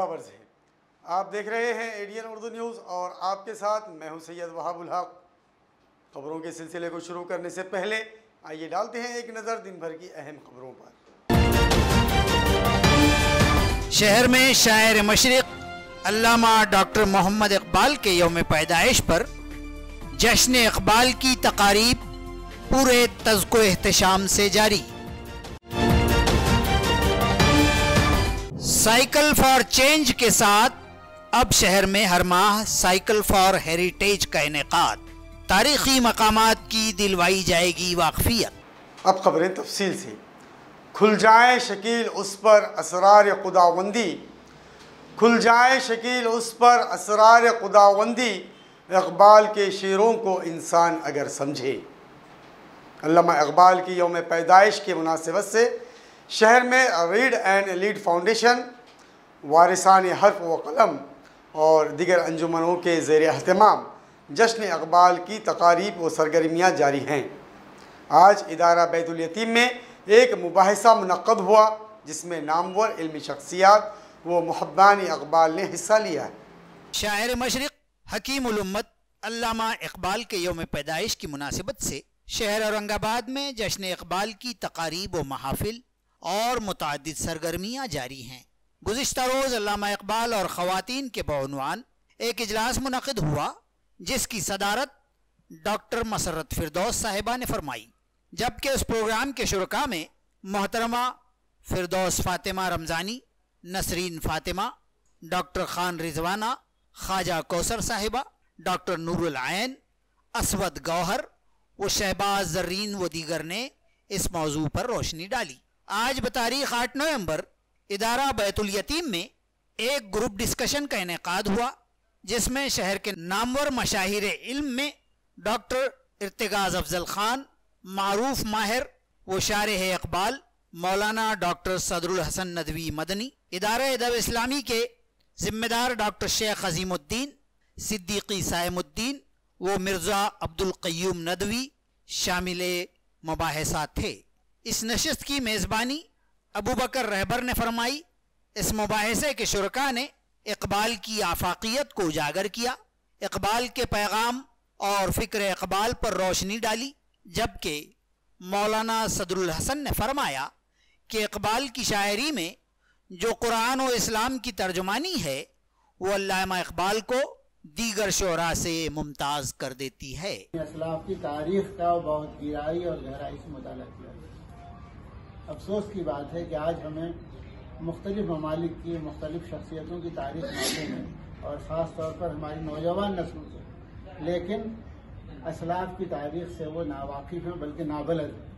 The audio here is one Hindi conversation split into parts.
खुदावर्ज है। आप देख रहे हैं एडीएन उर्दू न्यूज़ और आपके साथ मैं हूं सैयद वहाबुल हक। खबरों के सिलसिले को शुरू करने से पहले आइए डालते हैं एक नज़र दिन भर की अहम खबरों पर। शहर में शायर मशरिक़ अल्लामा डॉक्टर मोहम्मद इकबाल के यौम पैदाइश पर जश्न इकबाल की तकारीब पूरे तज़्को एहतशाम से जारी। साइकिल फॉर चेंज के साथ अब शहर में हर माह साइकिल फॉर हेरिटेज का इनेकाद, तारीखी मकामात की दिलवाई जाएगी वाकफियत। अब खबरें तफसील से। खुल जाए शकील उस पर असरार खुदावंदी, खुल जाए शकील उस पर असरार खुदावंदी, इकबाल के शेरों को इंसान अगर समझे। अल्लामा इकबाल की यौम पैदाइश के मुनासिबत से शहर में रीड एंड लीड फाउंडेशन, वारिसान हर्फ व कलम और दिगर अंजुमनों के ज़ेर एहतमाम जश्न इकबाल की तकारीब व सरगर्मियाँ जारी हैं। आज इदारा बैतुल यतीम में एक मुबाहिसा मुनक्कद हुआ जिसमें नामवर इल्मी शख्सियात व मुहब्बान इकबाल ने हिस्सा लिया है। शायर मशरिक़ हकीम उल उम्मत अल्लामा इकबाल के यौम पैदाइश की मुनासिबत से शहर औरंगाबाद में जश्न इकबाल की तकारीब व महाफिल और मुतअद्दिद सरगर्मियाँ जारी हैं। गुज़िश्ता रोज़ अल्लामा इकबाल और ख़वातीन के बउनवान एक इजलास मुनक़िद हुआ जिसकी सदारत डॉक्टर मसर्रत फ़िरदौस साहिबा ने फरमाई, जबकि उस प्रोग्राम के शुरका में मोहतरमा फ़िरदौस फ़ातिमा रमज़ानी, नसरीन फ़ातिमा, डॉक्टर ख़ान रिजवाना, ख्वाजा कौसर साहिबा, डॉक्टर नूरुल आयन, असवद गौहर व शहबाज ज़र्रीन व दीगर ने इस मौजू पर रोशनी डाली। आज बतारीख 8 नवंबर इदारा बैतुल यतीम में एक ग्रुप डिस्कशन का इनेकाद हुआ जिसमें शहर के नामवर मशाहिर इल्म में डॉक्टर इर्तिगाज़ अफजल ख़ान, मारूफ माहिर व शारिह इकबाल मौलाना डॉक्टर सदरुल हसन नदवी मदनी, इदारा अदब इस्लामी के ज़िम्मेदार डॉक्टर शेख अज़ीमुद्दीन, सिद्दीकी साइमुद्दीन व मिर्ज़ा अब्दुल क़य्यूम नदवी शामिल मुबाहिसा थे। इस नशिस्त की मेज़बानी अबू बकर रहबर ने फरमाई। इस मुबाहिसे के शुरका ने इकबाल की आफाकियत को उजागर किया, इकबाल के पैगाम और फ़िक्र इकबाल पर रोशनी डाली, जबकि मौलाना सदरुल हसन ने फरमाया कि इकबाल की शायरी में जो कुरान और इस्लाम की तर्जुमानी है वो अल्लामा इकबाल को दीगर शोरा से मुमताज़ कर देती है। असलाफ की तारीख का बहुत गहराई और गहराई से मुताला किया। अफसोस की बात है कि आज हमें मुख्तलिफ ममालिक की मुख्तलिफ शख्सियतों की तारीख मालूम है और ख़ास तौर पर हमारी नौजवान नस्लों से, लेकिन असलाफ की तारीख से वो नावाकिफ़ हैं बल्कि नाबलद हैं।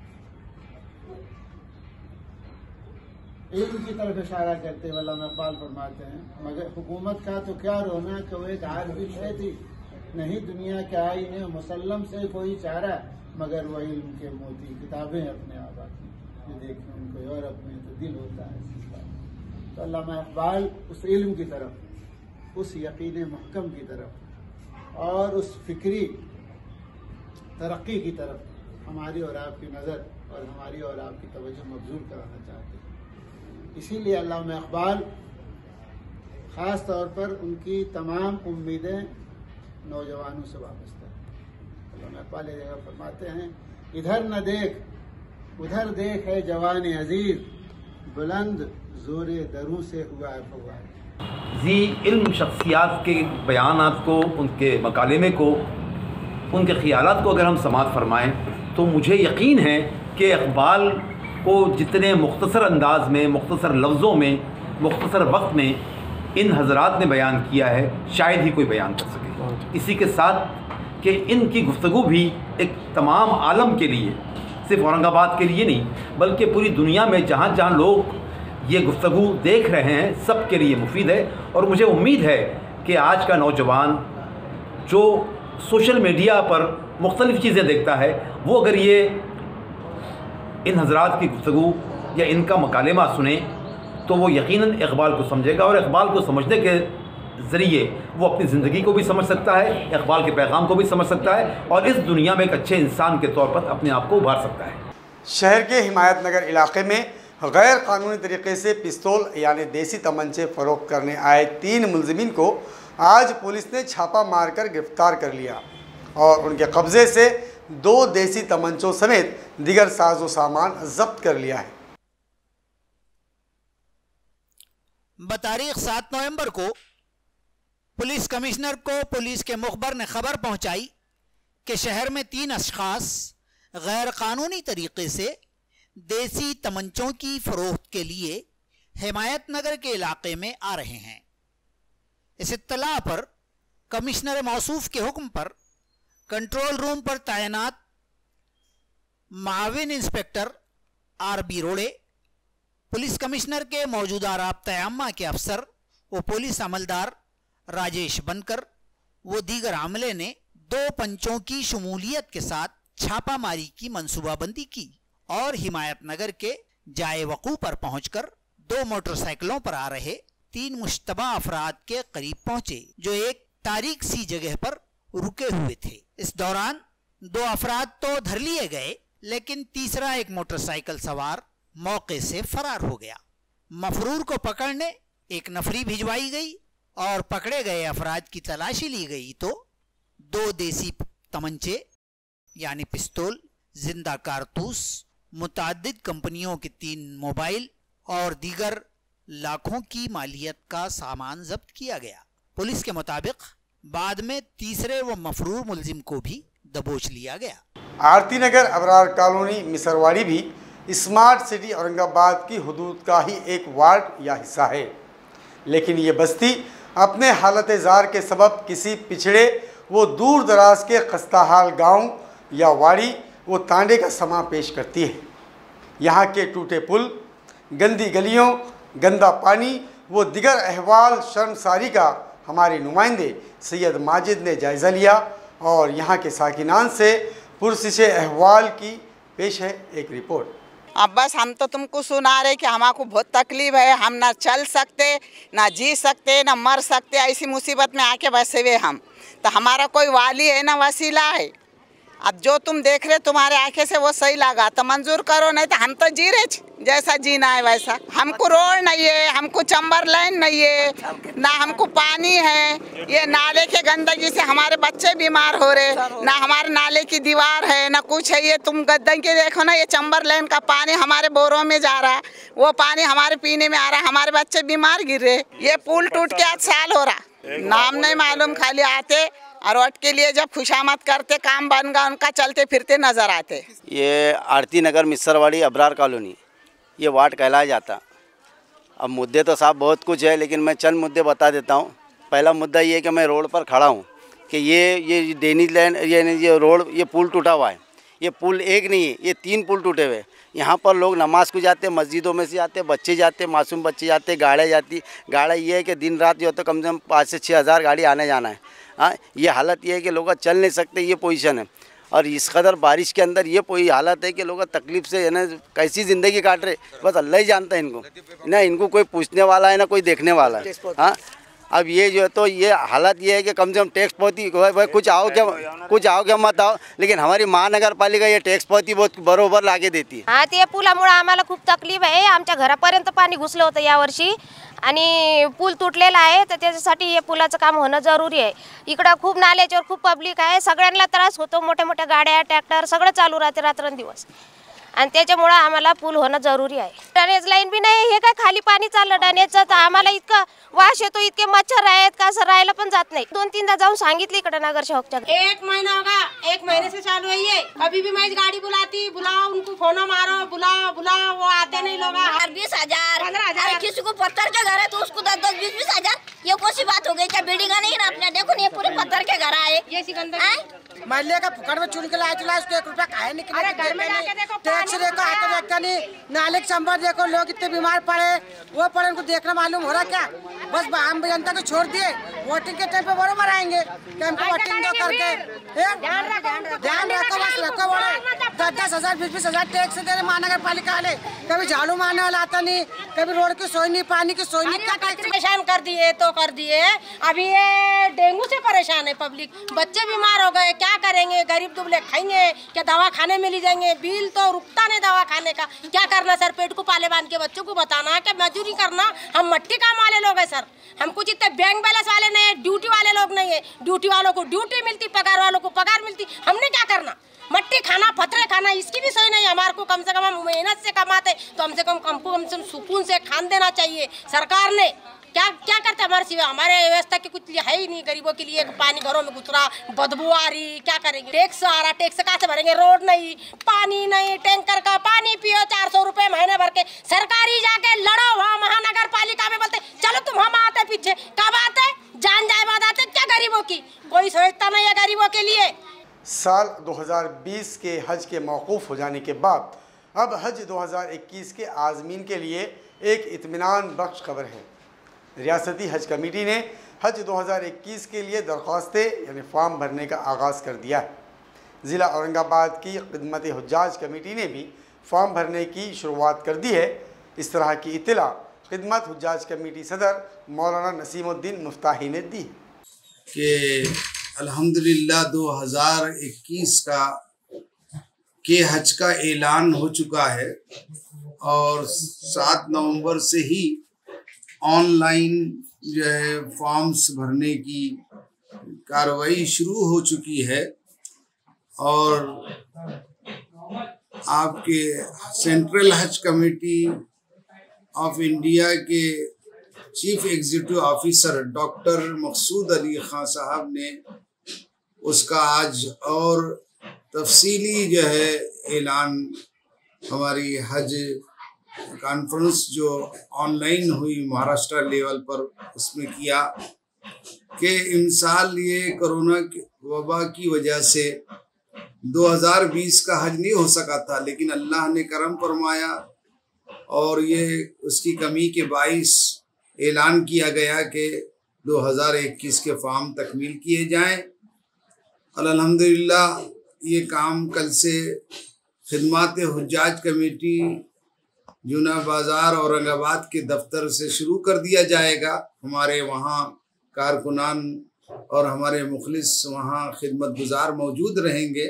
इल्म की तरफ इशारा करते हुए अल्लामा इकबाल फरमाते हैं, मगर हुकूमत का तो क्या रोना कि वो एक आरज़ी शय थी, नहीं दुनिया के आईने मुसल्लम से कोई चारा, मगर वह इल्म के मोती किताबें अपने आप आती, ये देखें उनको यूरोप में तो दिल होता है। तो अल्लामा इकबाल उस इल्म की तरफ, उस यकीन महकम की तरफ और उस फिक्री तरक्की की तरफ हमारी और आपकी नज़र और हमारी और आपकी तवज्जो मबजूल कराना चाहते हैं। इसीलिए अल्लामा इकबाल ख़ास तौर पर उनकी तमाम उम्मीदें नौजवानों से वाबस्ता है। अल्लामा इकबाल एक जगह फरमाते हैं, इधर न देख उधर देख है जवान अजीज, बुलंद जोरे दरों से हुआ है। जी इल्म शख्सियात के बयानात को, उनके मकालमे को, उनके ख़यालात को अगर हम समाअत फरमाएँ तो मुझे यकीन है कि इकबाल को जितने मुख्तसर अंदाज में, मुख्तसर लफ्ज़ों में, मुख्तसर वक्त में इन हज़रात ने बयान किया है, शायद ही कोई बयान कर सके। इसी के साथ कि इनकी गुफ्तगू भी एक तमाम आलम के लिए, सिर्फ औरंगाबाद के लिए नहीं बल्कि पूरी दुनिया में जहाँ जहाँ लोग ये गुफ्तगू देख रहे हैं सब के लिए मुफीद है। और मुझे उम्मीद है कि आज का नौजवान जो सोशल मीडिया पर मुख्तलिफ़ चीज़ें देखता है, वो अगर ये इन हज़रात की गुफ्तगू या इनका मकालमा सुने तो वो यकीनन इकबाल को समझेगा और इकबाल को समझने के ज़रिए वो अपनी ज़िंदगी को भी समझ सकता है, इकबाल के पैगाम को भी समझ सकता है और इस दुनिया में एक अच्छे इंसान के तौर पर अपने आप को उभार सकता है। शहर के हिमायत नगर इलाके में गैर कानूनी तरीके से पिस्तौल यानी देसी तमंचे फरोख्त करने आए 3 मुलजिमीन को आज पुलिस ने छापा मारकर गिरफ्तार कर लिया और उनके कब्जे से 2 देसी तमंचों समेत दीगर साजो सामान जब्त कर लिया है। बतारीख 7 नवंबर को पुलिस कमिश्नर को पुलिस के मुखबर ने खबर पहुंचाई कि शहर में 3 अशखास गैर कानूनी तरीके से देसी तमंचों की फरोख्त के लिए हिमायत नगर के इलाके में आ रहे हैं। इस इत्तला पर कमिश्नर मौसूफ के हुक्म पर कंट्रोल रूम पर तैनात माविन इंस्पेक्टर RB रोड़े, पुलिस कमिश्नर के मौजूदा राब्ता आम्मा के अफसर व पुलिस अमलदार राजेश बनकर वो दीगर आमले ने 2 पंचों की शमूलियत के साथ छापामारी की मंसूबाबंदी की और हिमायत नगर के जाए वकू पर पहुंचकर 2 मोटरसाइकिलों पर आ रहे 3 मुश्तबा अफराद के करीब पहुंचे जो एक तारीक सी जगह पर रुके हुए थे। इस दौरान 2 अफराद तो धर लिए गए, लेकिन तीसरा एक मोटरसाइकिल सवार मौके से फरार हो गया। मफरूर को पकड़ने एक नफरी भिजवाई गई और पकड़े गए अफराद की तलाशी ली गई तो 2 देसी तमंचे यानी पिस्तौल, जिंदा कारतूस, मुताद्दिद कंपनियों के 3 मोबाइल और दीगर लाखों की मालियत का सामान जब्त किया गया। पुलिस के मुताबिक बाद में तीसरे व मफरूर मुलजिम को भी दबोच लिया गया। आरती नगर अबरार कॉलोनी मिसरवाड़ी भी स्मार्ट सिटी औरंगाबाद की हुदूद का ही एक वार्ड या हिस्सा है, लेकिन ये बस्ती अपने हालत ज़ार के सबब किसी पिछड़े वो दूर दराज के खस्ताहाल गांव या वाड़ी वो तांडे का समा पेश करती है। यहाँ के टूटे पुल, गंदी गलियों, गंदा पानी वो दिगर अहवाल शर्मसारी का हमारे नुमाइंदे सैयद माजिद ने जायज़ा लिया और यहाँ के साकिनान से पुरसिशे अहवाल की पेश है एक रिपोर्ट। अब बस हम तो तुमको सुना रहे कि हमारे बहुत तकलीफ है, हम ना चल सकते, ना जी सकते, ना मर सकते, ऐसी मुसीबत में आके बसे हुए हम। तो हमारा कोई वाली है ना वसीला है। अब जो तुम देख रहे तुम्हारे आंखें से वो सही लगा तो मंजूर करो, नहीं तो हम तो जी रहे जैसा जीना है वैसा। हमको रोड नहीं है, हमको चंबर लाइन नहीं है, ना हमको पानी है। ये नाले के गंदगी से हमारे बच्चे बीमार हो रहे, ना हमारे नाले की दीवार है ना कुछ है। ये तुम गंदगी देखो ना, ये चंबर लाइन का पानी हमारे बोरों में जा रहा है, वो पानी हमारे पीने में आ रहा है, हमारे बच्चे बीमार गिर रहे। ये पुल टूट के आज साल हो रहा, नाम नहीं मालूम, खाली आते और वोट के लिए जब खुशामद करते काम बन गया उनका चलते फिरते नजर आते। ये आरती नगर मिसरवाड़ी अबरार कॉलोनी ये वार्ड कहलाया जाता। अब मुद्दे तो साहब बहुत कुछ है, लेकिन मैं चंद मुद्दे बता देता हूँ। पहला मुद्दा ये है कि मैं रोड पर खड़ा हूँ कि ये डेनी लैंड ये रोड ये पुल टूटा हुआ है। ये पुल एक नहीं है, ये 3 पुल टूटे हुए। यहाँ पर लोग नमाज को जाते, मस्जिदों में से जाते, बच्चे जाते, मासूम बच्चे जाते, गाड़ियाँ जाती। गाड़ा ये है कि दिन रात जो है तो कम से कम 5 से 6 हज़ार गाड़ी आने जाना है। हाँ, ये हालत ये है कि लोग चल नहीं सकते, ये पोजीशन है। और इस कदर बारिश के अंदर ये कोई हालत है कि लोग तकलीफ़ से है ना कैसी ज़िंदगी काट रहे, बस अल्लाह ही जानता है इनको। ना इनको कोई पूछने वाला है ना कोई देखने वाला है। हाँ, अब ये जो है तो ये हालत ये है कि कम से कम टैक्स पावती कुछ आओ क्या मत आओ, लेकिन हमारी महानगर पालिका ये टॅक्स पावती बहुत बरोबर लागे देती है। हाँ, ते पुलामुळे आम्हाला खूप तकलीफ आहे। आमच्या घरापर्यंत पाणी घुसलं होतं यावर्षी आणि पूल तुटलेला आहे, तर त्याच्यासाठी हे पुलाचं काम होणं जरुरी आहे। इकडं खूप नाल्याच्यावर खूप पब्लिक आहे, सगळ्यांना त्रास होतो, मोठ्या मोठ्या गाड्या ट्रॅक्टर सगळं चालू राहते रात्रंदिवस आणि त्याच्यामुळे आम्हाला पूल होणं जरुरी आहे। ड्रेनेज लाईन बी नाही, हे काय खाली पाणी चाललं ड्रेनेजचं, तर आम्हाला इतका वास येतो, इतके मच्छर आहेत का असं राहायला पण जात नाही। 2-3दा जाऊन सांगितलं इकडे नगरसेवकच्या। 1 महीना होगा, 1 महीने से चालू है ये। कभी भी मैं गाड़ी बुलाती, बुलाओ उनको फोन मारो, बुलाओ वो आते नहीं लोग। 20,000 15,000 किसी को पत्थर के घर है तो उसको 10-10 20-20 हजार, ये कौन सी बात हो गई? क्या बिल्डिंग नहीं ना अपने? देखो ये पूरे पत्थर के घर आए, ये सिकंदर महल्ले का फुकड़ में चुन के लाए चला, उसको 1 रुपया खाए निकले। अरे घर में जाके देखो, टैक्स देखो, आके देखा नहीं, नाले के चंबर देखो, लोग इतने बीमार पड़े, वो पड़े, उनको देखना मालूम हो रहा क्या? बस आम जनता को छोड़ दिए, वोटिंग के टाइम पे बरोबर आएंगे कि हमको वोटिंग दो करके। ध्यान रखो, बस रखो, बोले 10-10 हजार 20-20 हजार टैक्स दे रहे महानगर पालिका वाले। कभी झाड़ू मारने वाला आता नहीं, कभी रोड की सोई नहीं, पानी की सोई नहीं। परेशान कर दिए तो कर दिए। अभी ये डेंगू से परेशान है पब्लिक, बच्चे बीमार हो गए, क्या करेंगे? गरीब दुबले खाएंगे क्या? दवा खाने में ले जाएंगे, बिल तो पत्ता नहीं दवा खाने का। क्या करना सर, पेट को पाले बांध के बच्चों को बताना कि मजदूरी करना। हम मट्टी काम वाले लोग हैं सर, हम कुछ इतने बैंक बैलेंस वाले नहीं है, ड्यूटी वाले लोग नहीं है। ड्यूटी वालों को ड्यूटी मिलती, पगार वालों को पगार मिलती, हमने क्या करना? मट्टी खाना, फतरे खाना, इसकी भी सही नहीं। हमारे को कम से कम हम मेहनत से कमाते तो कम से कम सुकून से खान देना चाहिए। सरकार ने क्या करते हमारे सिवा? हमारे व्यवस्था की कुछ है ही नहीं। गरीबों के लिए पानी घरों में घुस रहा, बदबू आ रही, क्या करेंगे? टैक्स आ रहा, टैक्स कहाँ से भरेंगे? रोड नहीं, पानी नहीं, टैंकर का पानी पियो 400 रुपए महीने भर के। सरकारी जाके लड़ो, वहाँ महानगर पालिका में बोलते चलो तुम हम आते पीछे, कब आते? जान जाए बाद आते। क्या गरीबों की कोई सोचता नहीं है गरीबों के लिए। साल 2020 के हज के मौकूफ़ हो जाने के बाद अब हज 2021 के आज़मीन के लिए एक इत्मीनान बख्श खबर है। रियासती हज कमेटी ने हज 2021 के लिए दरख्वास्तें यानी फॉर्म भरने का आगाज़ कर दिया है। ज़िला औरंगाबाद की खिदमत हुज्जाज कमेटी ने भी फॉर्म भरने की शुरुआत कर दी है। इस तरह की इत्तला खिदमत हुज्जाज कमेटी सदर मौलाना नसीमुद्दीन मुफ्ताही ने दी कि अल्हम्दुलिल्लाह 2021 के हज का ऐलान हो चुका है और 7 नवंबर से ही ऑनलाइन जो है फॉर्म्स भरने की कार्रवाई शुरू हो चुकी है। और आपके सेंट्रल हज कमेटी ऑफ इंडिया के चीफ एग्जीक्यूटिव ऑफिसर डॉक्टर मकसूद अली खान साहब ने उसका आज और तफसीली जो है ऐलान हमारी हज कॉन्फ्रेंस जो ऑनलाइन हुई महाराष्ट्र लेवल पर उसमें किया कि इस साल ये कोरोना वबा की वजह से 2020 का हज नहीं हो सका था, लेकिन अल्लाह ने करम फरमाया और ये उसकी कमी के बाइस ऐलान किया गया कि 2021 के फॉर्म तकमील किए जाएं। और अल्हम्दुलिल्लाह ये काम कल से खिदमत हुज्जाज कमेटी जूना बाज़ार औरंगाबाद के दफ्तर से शुरू कर दिया जाएगा। हमारे वहाँ कारकुनान और हमारे मुखलिस वहाँ खिदमत गुजार मौजूद रहेंगे।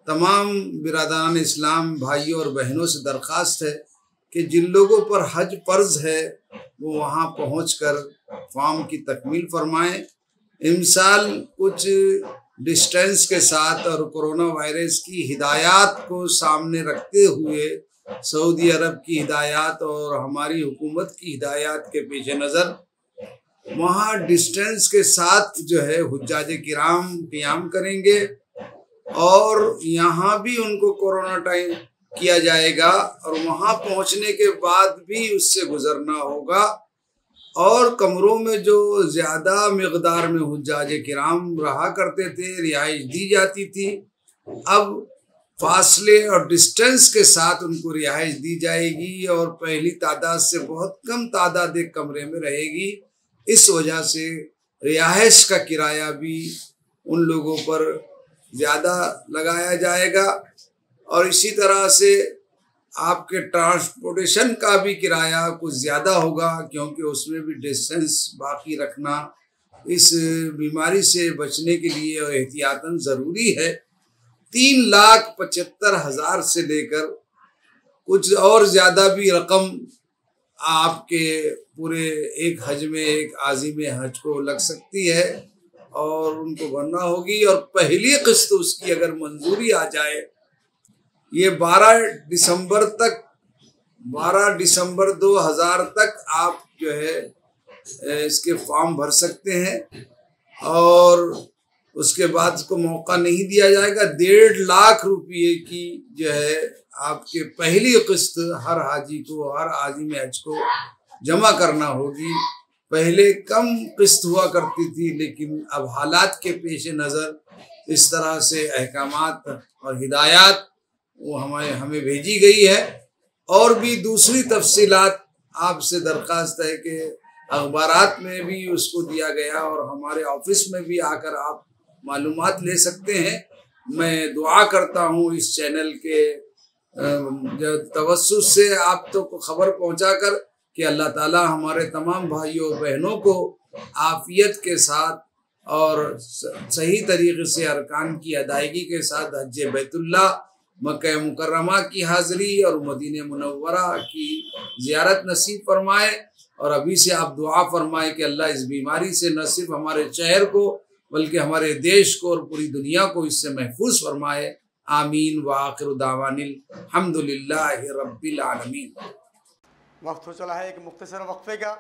तमाम बिरादरान इस्लाम भाइयों और बहनों से दरख्वास्त है कि जिन लोगों पर हज फ़र्ज है वो वहाँ पहुँचकर फॉर्म की तकमील फरमाएँ। इमसाल कुछ डिस्टेंस के साथ और कोरोना वायरस की हिदायत को सामने रखते हुए सऊदी अरब की हिदायत और हमारी हुकूमत की हिदायत के पेश नज़र वहाँ डिस्टेंस के साथ जो है हुज्जाज किराम क़ियाम करेंगे और यहाँ भी उनको कोरोना टाइम किया जाएगा और वहाँ पहुँचने के बाद भी उससे गुजरना होगा। और कमरों में जो ज़्यादा मकदार में हुज्जाज किराम रहा करते थे, रिहाइश दी जाती थी, अब फासले और डिस्टेंस के साथ उनको रिहाइश दी जाएगी और पहली तादाद से बहुत कम तादाद एक कमरे में रहेगी। इस वजह से रिहाइश का किराया भी उन लोगों पर ज़्यादा लगाया जाएगा और इसी तरह से आपके ट्रांसपोर्टेशन का भी किराया कुछ ज़्यादा होगा, क्योंकि उसमें भी डिस्टेंस बाकी रखना इस बीमारी से बचने के लिए और एहतियातन ज़रूरी है। 3,75,000 से लेकर कुछ और ज़्यादा भी रकम आपके पूरे एक हज में, एक आज़िम हज को लग सकती है और उनको भरना होगी। और पहली किस्त उसकी अगर मंजूरी आ जाए, ये 12 दिसंबर 2000 तक आप जो है इसके फॉर्म भर सकते हैं और उसके बाद उसको मौका नहीं दिया जाएगा। 1.5 लाख रुपये की जो है आपके पहली किस्त हर हाजी को, हर आज़िम हज को जमा करना होगी। पहले कम किस्त हुआ करती थी, लेकिन अब हालात के पेश नज़र इस तरह से अहकामात और हिदायत वो हमें भेजी गई है। और भी दूसरी तफसीलात आपसे दरख्वास्त है कि अखबारात में भी उसको दिया गया और हमारे ऑफिस में भी आकर आप मालूमात ले सकते हैं। मैं दुआ करता हूँ इस चैनल के तवस्सुस से आप तो खबर पहुँचाकर कि अल्लाह ताला हमारे तमाम भाइयों बहनों को आफियत के साथ और सही तरीके से अरकान की अदायगी के साथ हज बैतुल्लाह मक्का मुकर्रमा की हाज़िरी और मदीने मुनव्वरा की ज़ियारत नसीब फरमाए। और अभी से आप दुआ फरमाएं कि अल्लाह इस बीमारी से न सिर्फ हमारे शहर को बल्कि हमारे देश को और पूरी दुनिया को इससे महफूज फरमाए। आमीन व आखिर दावानिल हम्दुलिल्लाहि रब्बिल आलमीन। वक्त हो चला है एक मुख्तसर वक्फे का।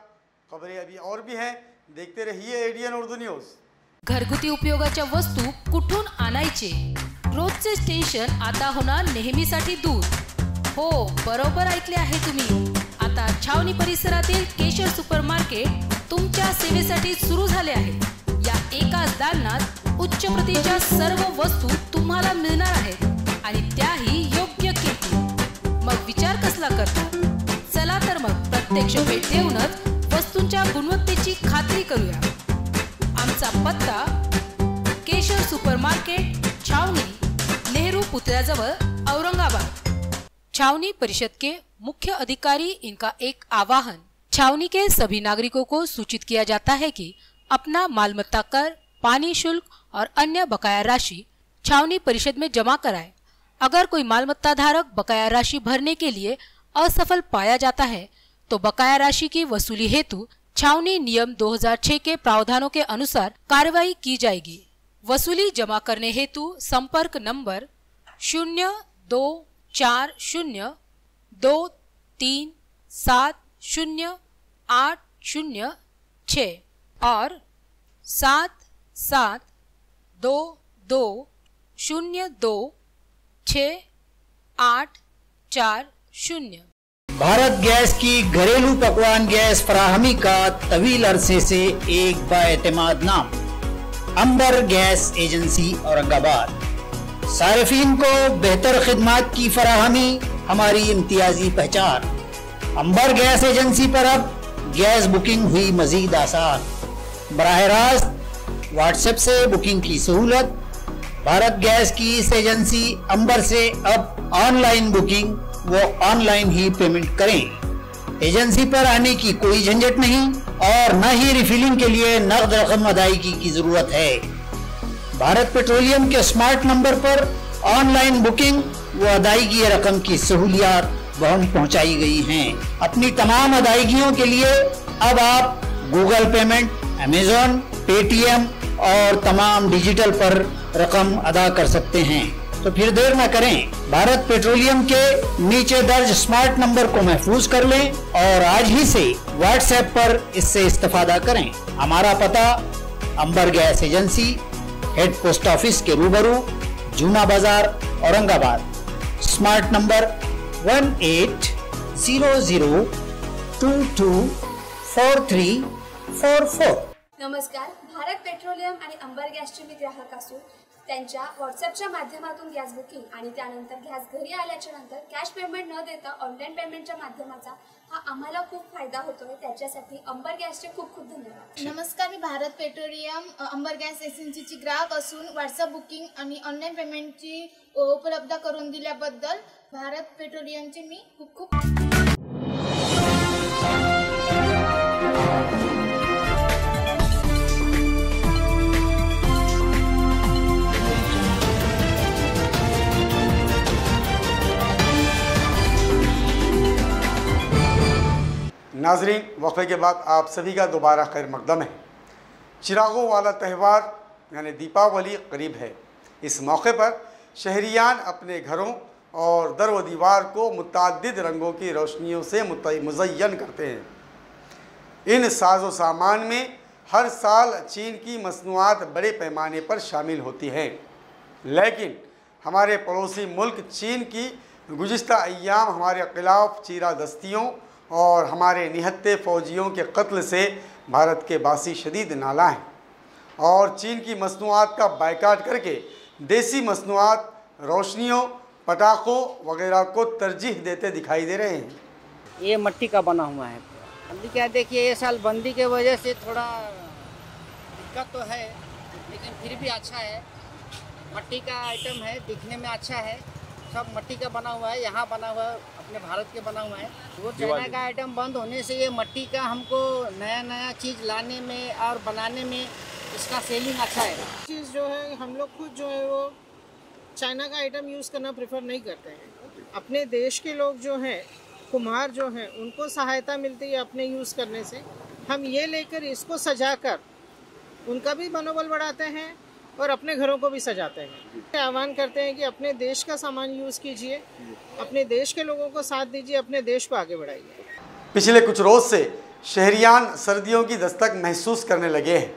खबरें अभी और भी हैं, देखते रहिए ADN उर्दू न्यूज़। घरगुती उपयोगाच्या वस्तू कुठून आणायचे? रोजचे टेन्शन आता होणार नेहमीसाठी दूर। हो, बरोबर ऐकले आहे तुम्ही। आता छावणी परिसरातील केशर सुपरमार्केट तुमच्या सेवेसाठी सुरू झाले आहे। या एकाच दालनात उच्च प्रतीच्या सर्व वस्तू तुम्हाला मिळणार आहेत आणि त्याही योग्य किमतीत। मग विचार कसला करता? चला तर मग प्रत्यक्ष भेट देऊनच वस्तूंच्या गुणवत्तेची खात्री करूया। आमचा पत्ता केशर सुपरमार्केट, छावनी, नेहरू पुतळ्याजवळ, औरंगाबाद। छावनी परिषद के मुख्य अधिकारी इनका एक आह्वान। छावनी के सभी नागरिकों को सूचित किया जाता है कि अपना मालमत्ता कर, पानी शुल्क और अन्य बकाया राशि छावनी परिषद में जमा कराए। अगर कोई मालमत्ता धारक बकाया राशि भरने के लिए असफल पाया जाता है तो बकाया राशि की वसूली हेतु छावनी नियम 2006 के प्रावधानों के अनुसार कार्रवाई की जाएगी। वसूली जमा करने हेतु संपर्क नंबर 024023708006 और 7722026840। भारत गैस की घरेलू पकवान गैस फराहमी का तवील अरसे से एक बाएतमाद नाम, अंबर गैस एजेंसी औरंगाबाद। सारिफीन को बेहतर खिदमत की फराहमी हमारी इम्तियाजी पहचान। अंबर गैस एजेंसी पर अब गैस बुकिंग हुई मजीद आसान। बराह रास्त व्हाट्सएप से बुकिंग की सहूलत। भारत गैस की इस एजेंसी अंबर से अब ऑनलाइन बुकिंग वो ऑनलाइन ही पेमेंट करें। एजेंसी पर आने की कोई झंझट नहीं और न ही रिफिलिंग के लिए नकद रकम अदायगी की जरूरत है। भारत पेट्रोलियम के स्मार्ट नंबर पर ऑनलाइन बुकिंग व अदायगी रकम की सहूलियात वहां पहुंचाई गई हैं। अपनी तमाम अदायगियों के लिए अब आप गूगल पेमेंट, अमेजॉन, पेटीएम और तमाम डिजिटल पर रकम अदा कर सकते हैं। तो फिर देर न करें, भारत पेट्रोलियम के नीचे दर्ज स्मार्ट नंबर को महफूज कर लें और आज ही से व्हाट्सएप पर इससे इस्तेफादा करें। हमारा पता Ambar gas agency, head post office के रूबरू, जूना बाजार, औरंगाबाद। Smart number 1800224344। नमस्कार, भारत पेट्रोलियम आणि अंबर गॅसचे मी ग्राहक असून त्यांच्या व्हॉट्सअपच्या माध्यमातून गॅस बुकिंग आणि त्यानंतर गॅस घरी आल्याच्या नंतर कॅश पेमेंट न देता ऑनलाईन पेमेंटच्या माध्यमाचा हा आम्हाला खूप फायदा होतोय। त्याच्यासाठी अंबर गॅसचे खूप खूप धन्यवाद। नमस्कार, मी भारत पेट्रोलियम अंबर गॅस एजन्सीची ग्राहक असून व्हॉट्सअप बुकिंग आणि ऑनलाईन पेमेंटची उपलब्ध करून दिल्याबद्दल भारत पेट्रोलियमचे मी खूप खूप नाजरीन, वक्फे के बाद आप सभी का दोबारा खैर मकदम है। चिरागों वाला त्यौहार यानी दीपावली करीब है। इस मौके पर शहरियान अपने घरों और दर व दीवार को मुतअद्दिद रंगों की रोशनियों से मुज़य्यन करते हैं। इन साजो सामान में हर साल चीन की मसनूआत बड़े पैमाने पर शामिल होती हैं, लेकिन हमारे पड़ोसी मुल्क चीन की गुज़िश्ता अय्याम हमारे खिलाफ चीरा दस्तियों और हमारे निहत्ते फ़ौजियों के कत्ल से भारत के बासी शदीद नाला हैं और चीन की मसनूआत का बायकाट करके देसी मसनूआत, रोशनियों, पटाखों वगैरह को तरजीह देते दिखाई दे रहे हैं। ये मिट्टी का बना हुआ है। अभी क्या देखिए, ये साल बंदी के वजह से थोड़ा दिक्कत तो है, लेकिन फिर भी अच्छा है। मिट्टी का आइटम है, दिखने में अच्छा है। सब मिट्टी का बना हुआ है, यहाँ बना हुआ है, अपने भारत के बना हुआ है। वो चाइना का आइटम बंद होने से ये मिट्टी का हमको नया नया चीज़ लाने में और बनाने में इसका सेलिंग अच्छा है। चीज़ जो है हम लोग खुद जो है वो चाइना का आइटम यूज़ करना प्रेफर नहीं करते हैं। अपने देश के लोग जो हैं, कुम्हार जो हैं, उनको सहायता मिलती है अपने यूज़ करने से। हम ये लेकर इसको सजाकर उनका भी मनोबल बढ़ाते हैं और अपने घरों को भी सजाते हैं। आह्वान करते हैं कि अपने देश का सामान यूज़ कीजिए, अपने देश के लोगों को साथ दीजिए, अपने देश को आगे बढ़ाइए। पिछले कुछ रोज़ से शहरियान सर्दियों की दस्तक महसूस करने लगे हैं।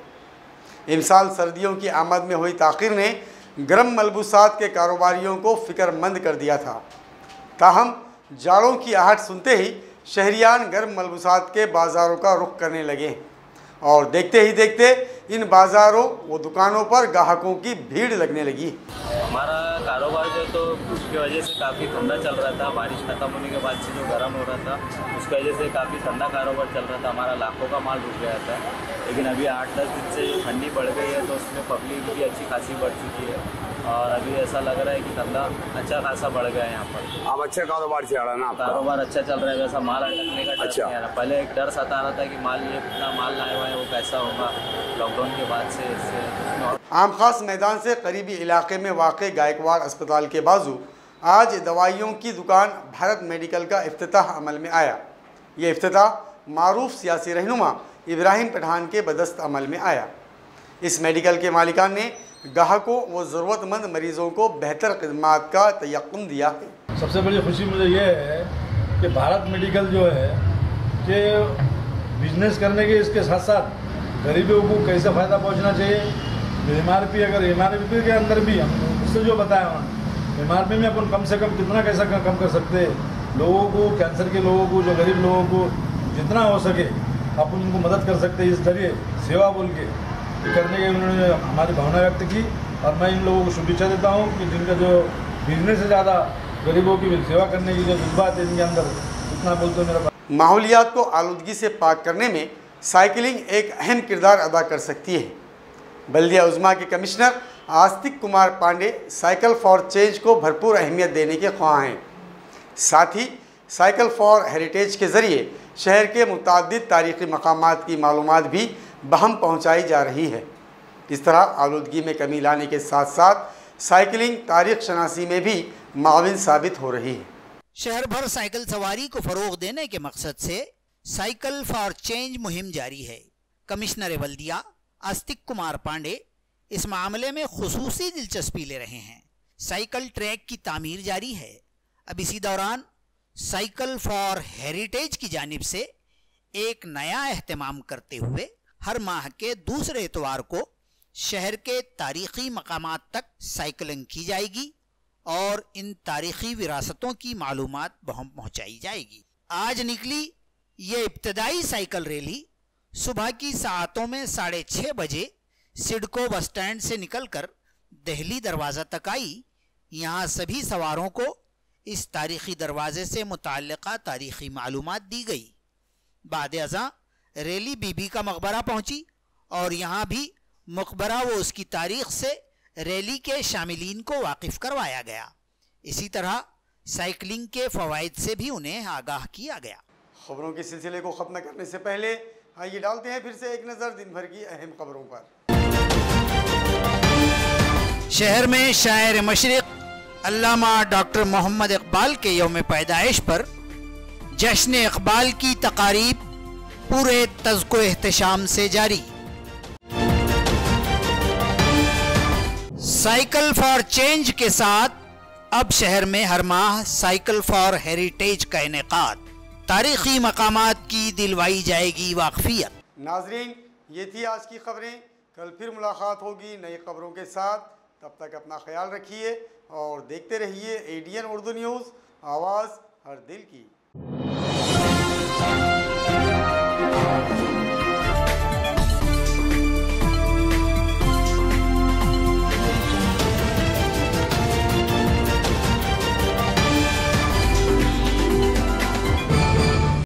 इस साल सर्दियों की आमद में हुई ताख़ीर ने गर्म मलबूसात के कारोबारियों को फ़िक्रमंद कर दिया था। ताहम जाड़ों की आहट सुनते ही शहरियान गर्म मलबूसात के बाज़ारों का रुख करने लगे और देखते ही देखते इन बाज़ारों व दुकानों पर ग्राहकों की भीड़ लगने लगी। हमारा कारोबार जो तो उसकी वजह से काफ़ी ठंडा चल रहा था। बारिश खत्म होने के बाद से जो गर्म हो रहा था उसकी वजह से काफ़ी ठंडा कारोबार चल रहा था। हमारा लाखों का माल रुक गया था, लेकिन अभी 8-10 दिन से ठंडी बढ़ गई है तो उसमें पब्लिक भी अच्छी खासी बढ़ चुकी है और अभी ऐसा लग रहा है कि धंधा अच्छा खासा बढ़ गया है यहाँ पर। अब अच्छा कारोबार चल रहा है ना? कारोबार अच्छा चल रहा है, वैसा माल अटकने का डर अच्छा। नहीं आ रहा। पहले एक डर सता रहा था कि माल ये इतना माल लाए हुए हैं वो कैसा होगा लॉकडाउन के बाद से। आम खास मैदान से करीबी इलाके में वाक़ गायकवाड़ अस्पताल के बाजू आज दवाइयों की दुकान भारत मेडिकल का इफ्तिताह अमल में आया। ये इफ्तिताह मारूफ सियासी रहनुमा इब्राहिम पठान के बदस्त अमल में आया। इस मेडिकल के मालिकान ने ग्राहकों व ज़रूरतमंद मरीज़ों को बेहतर खिदमात का तयक़्क़ुन दिया है। सबसे बड़ी खुशी मुझे ये है कि भारत मेडिकल जो है कि बिजनेस करने के इसके साथ साथ गरीबों को कैसे फ़ायदा पहुंचना चाहिए। एमआरपी अगर एमआरपी के अंदर भी हम उससे जो बताया उन्होंने एमआरपी में अपन कम से कम कितना कैसा कम कर सकते हैं, लोगों को कैंसर के लोगों को जो गरीब लोगों को जितना हो सके अपन उनको मदद कर सकते हैं। इस जरिए सेवा बोल के करने के उन्होंने हमारी भावना व्यक्त की और मैं इन लोगों को शुभेच्छा देता हूँ कि जिनका जो बिजनेस से ज़्यादा गरीबों की सेवा करने की जो जज्बात है इनके अंदर उतना बोलते हो मेरा। माहौलियात को आलूदगी से पाक करने में साइकिलिंग एक अहम किरदार अदा कर सकती है। बल्दिया उज़्मा के commissioner Astik Kumar Pande cycle for change को भरपूर अहमियत देने के ख्वाह हैं। साथ ही साइकिल फॉर हेरिटेज के ज़रिए शहर के मुतअद्दिद तारीख़ी मकामात की मालूमात भी बहम पहुँचाई जा रही है। इस तरह आलूदगी में कमी लाने के साथ साथ साइकिलिंग तारीख़ शनासी में भी माविन साबित हो रही है। शहर भर साइकिल सवारी को फ़रोग़ देने के मकसद से साइकिल फॉर चेंज मुहिम जारी है। कमिश्नर बल्दिया आस्तिक कुमार पांडे इस मामले में खुसूसी दिलचस्पी ले रहे हैं। साइकिल ट्रैक की तामीर जारी है। अब इसी दौरान साइकिल फॉर हेरिटेज की जानिब से एक नया एहतमाम करते हुए हर माह के दूसरे इतवार को शहर के तारीख़ी मकामात तक साइकिलिंग की जाएगी और इन तारीख़ी विरासतों की मालूमात बहम पहुँचाई जाएगी। आज निकली ये इब्तदाई साइकिल रैली सुबह की सातों में 6:30 बजे सिडको बस स्टैंड से निकलकर दहली दरवाज़ा तक आई। यहाँ सभी सवारों को इस तारीख़ी दरवाज़े से मुताल्लिक़ा तारीख़ी मालूमात दी गई। बाद अज़ां रैली बीबी का मकबरा पहुँची और यहाँ भी मकबरा व उसकी तारीख़ से रैली के शामिलीन को वाकिफ़ करवाया गया। इसी तरह साइकिलिंग के फ़वाइद से भी उन्हें आगाह किया गया। खबरों के सिलसिले को ख़त्म करने से पहले आइए डालते हैं फिर से एक नज़र दिन भर की अहम खबरों पर। शहर में शायर मशरिक़ अल्लामा डॉक्टर मोहम्मद इकबाल के यौम पैदाइश पर जश्न इकबाल की तकारीब पूरे तज़्को एहतशाम से जारी। साइकिल फॉर चेंज के साथ अब शहर में हर माह साइकिल फॉर हेरिटेज का इनेकाद, तारीख़ी मकामात की दिलवाई जाएगी वाक़फियत। नाज़रीन, ये थी आज की खबरें। कल फिर मुलाकात होगी नई खबरों के साथ। तब तक अपना ख्याल रखिए और देखते रहिए ADN उर्दू न्यूज़, आवाज़ हर दिल की।